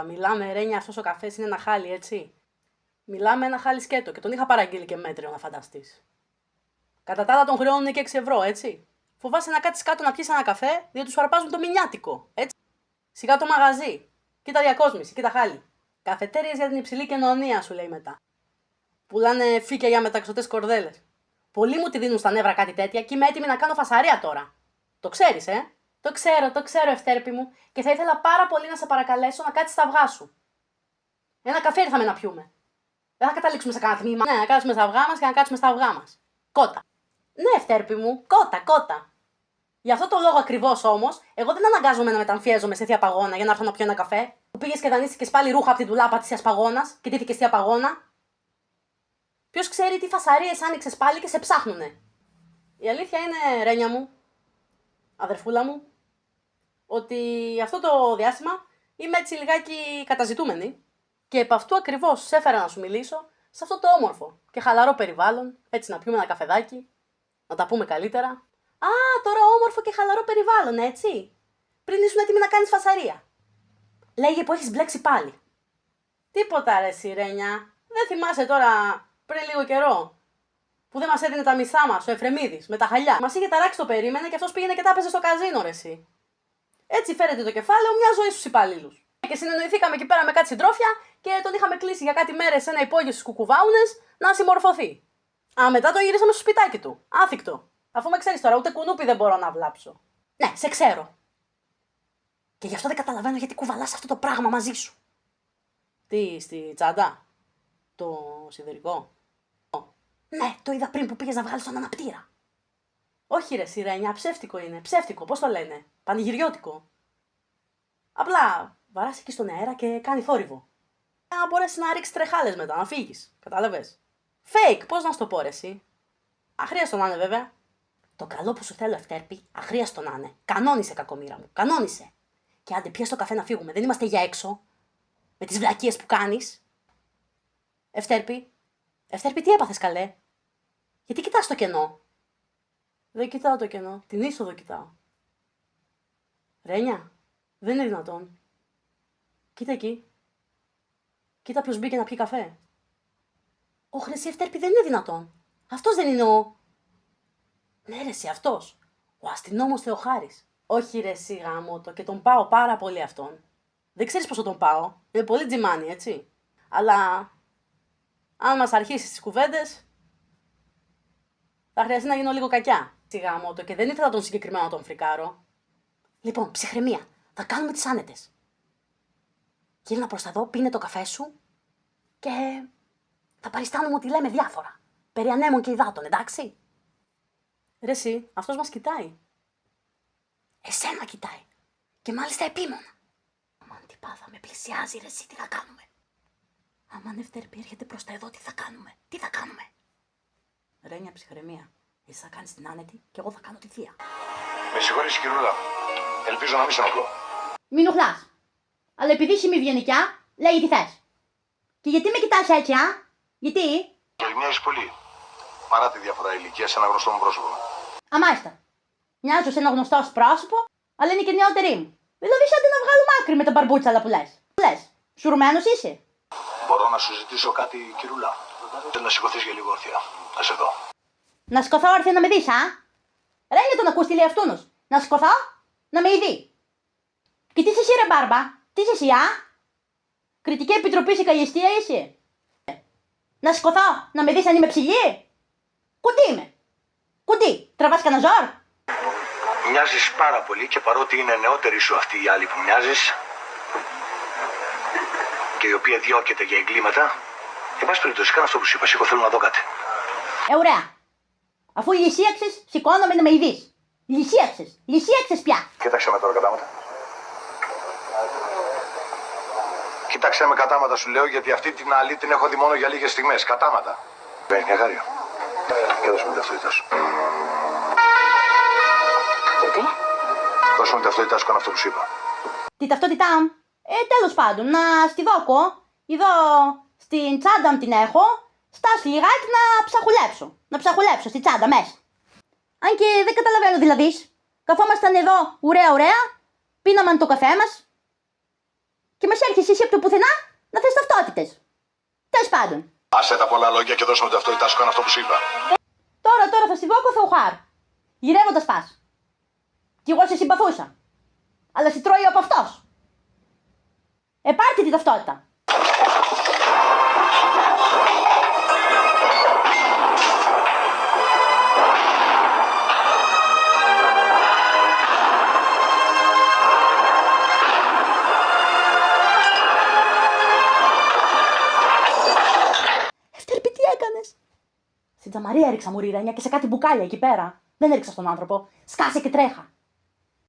Μιλάμε, Ρένια, αυτός ο καφές είναι ένα χάλι, έτσι. Μιλάμε ένα χάλι σκέτο και τον είχα παραγγείλει και μέτριο, να φανταστείς. Κατά τα άλλα τον χρεώνουν και 6 ευρώ, έτσι. Φοβάσαι να κάτσεις κάτω να πιεις ένα καφέ, διότι σου αρπάζουν το μηνιάτικο, έτσι. Σιγά το μαγαζί. Κοίτα διακόσμηση, κοίτα χάλι. Καφετέριες για την υψηλή κοινωνία, σου λέει μετά. Πουλάνε φύκια για μεταξωτές κορδέλες. Πολλοί μου τη δίνουν στα νεύρα κάτι τέτοια και είμαι έτοιμη να κάνω φασαρία τώρα. Το ξέρεις, Το ξέρω, Ευτέρπη μου, και θα ήθελα πάρα πολύ να σε παρακαλέσω να κάτσεις στα αυγά σου. Ένα καφέ ήρθαμε να πιούμε. Δεν θα καταλήξουμε σε κανένα τμήμα. Ναι, να κάτσουμε στα αυγά μας και να κάτσουμε στα αυγά μας. Κότα. Ναι, Ευτέρπη μου, κότα. Γι' αυτό το λόγο ακριβώς όμως, εγώ δεν αναγκάζομαι να μεταμφιέζομαι σε θεία παγώνα για να έρθω να πιω ένα καφέ. Που πήγες και δανείστηκες πάλι ρούχα από την ντουλάπα της θείας παγώνας και τύθηκες θεία παγώνα. Ποιος ξέρει τι φασαρίες άνοιξες πάλι και σε ψάχνουνε. Η αλήθεια είναι, Ρένια μου, αδερφούλα μου, ότι αυτό το διάστημα είμαι έτσι λιγάκι καταζητούμενη και επ' αυτού ακριβώς σε έφερα να σου μιλήσω σε αυτό το όμορφο και χαλαρό περιβάλλον, έτσι να πιούμε ένα καφεδάκι, να τα πούμε καλύτερα. Α, τώρα όμορφο και χαλαρό περιβάλλον, έτσι. Πριν ήσουν έτοιμη να κάνεις φασαρία. Λέγε που έχεις μπλέξει πάλι. Τίποτα ρε Σιρένια. Δεν θυμάσαι τώρα πριν λίγο καιρό που δεν μας έδινε τα μισθά μας ο Εφρεμίδης με τα χαλιά. Μας είχε ταράξει το περίμενε και αυτός πήγαινε και τα έπαιζε στο καζίνο, ρε εσύ. Έτσι φέρετε το κεφάλαιο μια ζωή στους υπαλλήλους. Και συνεννοηθήκαμε εκεί πέρα με κάτι συντρόφια και τον είχαμε κλείσει για κάτι μέρες σε ένα υπόγειο στις Κουκουβάουνες να συμμορφωθεί. Α, μετά τον γυρίσαμε στο σπιτάκι του. Άθικτο. Αφού με ξέρεις τώρα, ούτε κουνούπι δεν μπορώ να βλάψω. Ναι, σε ξέρω. Και γι' αυτό δεν καταλαβαίνω γιατί κουβαλάς αυτό το πράγμα μαζί σου. Τι, στη τσάντα? Το σιδερικό? Ναι, το είδα πριν που πήγες να βγάλεις τον αναπτήρα. Όχι ρε Σιρένια, ψεύτικο είναι. Ψεύτικο, πώς το λένε? Πανηγυριώτικο. Απλά βαράς εκεί στον αέρα και κάνει θόρυβο. Να μπορέσει να ρίξει τρεχάλες μετά, να φύγεις. Κατάλαβες? Fake, πώς να σου το πω ρε εσύ? Αχρίαστο να είναι βέβαια. Το καλό που σου θέλω, Ευτέρπη, αχρίαστο να είναι. Κανόνισε, κακομοίρα μου. Κανόνισε. Και άντε, πιες το καφέ να φύγουμε. Δεν είμαστε για έξω. Με τις βλακίες που κάνεις. Ευτέρπη, τι έπαθες καλέ? Γιατί κοιτάς το κενό? Δεν κοιτάω το κενό. Την είσοδο κοιτάω. Ρένια, δεν είναι δυνατόν. Κοίτα εκεί. Κοίτα ποιος μπήκε να πιει καφέ. Ωχ, ρε εσύ Ευτέρπη, δεν είναι δυνατόν. Αυτός δεν είναι ο... Ναι ρε εσύ, αυτός. Ο αστυνόμος Θεοχάρης. Όχι ρε εσύ γαμώτο, και τον πάω πάρα πολύ αυτόν. Δεν ξέρεις πόσο τον πάω. Είναι πολύ τζιμάνι, έτσι. Αλλά αν μας αρχίσεις τις κουβέντες, θα χρειαστεί να γίνω λίγο κακιά. Γαμώτο, και δεν ήθελα τον συγκεκριμένο να τον φρικάρω. Λοιπόν, ψυχραιμία. Θα κάνουμε τις άνετες. Γύρνα προς τα εδώ, πίνε το καφέ σου και θα παριστάνουμε ότι λέμε διάφορα. Περί ανέμων και υδάτων, εντάξει? Ρε εσύ, αυτός μας κοιτάει. Εσένα κοιτάει. Και μάλιστα επίμονα. Αμάν τι πάθα, με πλησιάζει ρε εσύ, τι θα κάνουμε? Αμάν Ευτέρπη έρχεται προς τα εδώ, τι θα κάνουμε? Ρένια, ψυχραιμία. Εσύ θα κάνεις την άνετη και εγώ θα κάνω τη θεία. Με συγχωρείς κυρούλα. Ελπίζω να μην σε ενοχλώ. Μην οχλάς. Αλλά επειδή είσαι μη ευγενικιά, λέγει τι θες. Και γιατί με κοιτάς έτσι, Γιατί? Γιατί μοιάζεις πολύ. Παρά τη διαφορά ηλικία σε ένα γνωστό μου πρόσωπο. Αμάλιστα. Μοιάζω σε ένα γνωστό σου πρόσωπο, αλλά είναι και νεότερη μου. Δηλαδή σαν να βγάλουμε άκρη με τα μπαρμπούτσαλα που λες. Σουρουμένος είσαι? Μπορώ να σου ζητήσω κάτι, κυρούλα? Να σηκωθείς για λίγο όρθια. Να σε δω. Να σηκωθώ όρθια να με δεις, Ρένια τον ακούς τι λέει αυτούνος. Να σηκωθώ, να με ειδεί. Και τι είσαι εσύ ρε μπάρμπα? Τι είσαι εσύ, Κριτική επιτροπή σε καλλιεστία είσαι? Να σηκωθώ, να με δεις αν είμαι ψηλή? Κουντί είμαι. Κουντί, τραβάς κανένα ζόρ? Μοιάζεις πάρα πολύ και παρότι είναι νεότερη σου αυτή η άλλη που μοιάζεις και η οποία διώκεται για εγκλήματα, εν πάση περιπτώσει, κάνε αυτό που σου είπα. Σήκω, θέλω να δω κάτι. Ωραία. Αφού λυσίαξες, σηκώνομαι να με ειδείς. Λυσίαξες πια. Κοίταξε με τώρα κατάματα. Κοίταξε με κατάματα σου λέω, γιατί αυτή την άλλη την έχω δει μόνο για λίγες στιγμές. Κατάματα. Παίρνει μια χάρη. Και δώσ' μου την ταυτότητά σου. Τι? Δώσ' μου την ταυτότητά σου, κάνω αυτό που σου είπα. Τη ταυτότητά μου? Τέλος πάντων, να στη δώκω. Εδώ στην τσάντα μου την έχω. Στάσου λιγάκι να ψαχουλέψω στη τσάντα μέσα. Αν και δεν καταλαβαίνω δηλαδή. Καθόμασταν εδώ ωραία, πίναμαν το καφέ μας. έρχεσαι εσύ από το πουθενά να θες ταυτότητες. Τέλος πάντων. Άσε τα πολλά λόγια και δώσουμε ταυτότητά σου, κάνω αυτό που σου είπα. Τώρα θα στη Βόκο Θεοχάρ. Γυρεύοντας πας. Κι εγώ σε συμπαθούσα. Αλλά σε τρώει από αυτός. Πάρτε τη ταυτότητα. Ευτέρπη, τι έκανες? Στην τζαμαρία έριξα μουρήρανια και σε κάτι μπουκάλια εκεί πέρα. Δεν έριξα στον άνθρωπο. Σκάσε και τρέχα.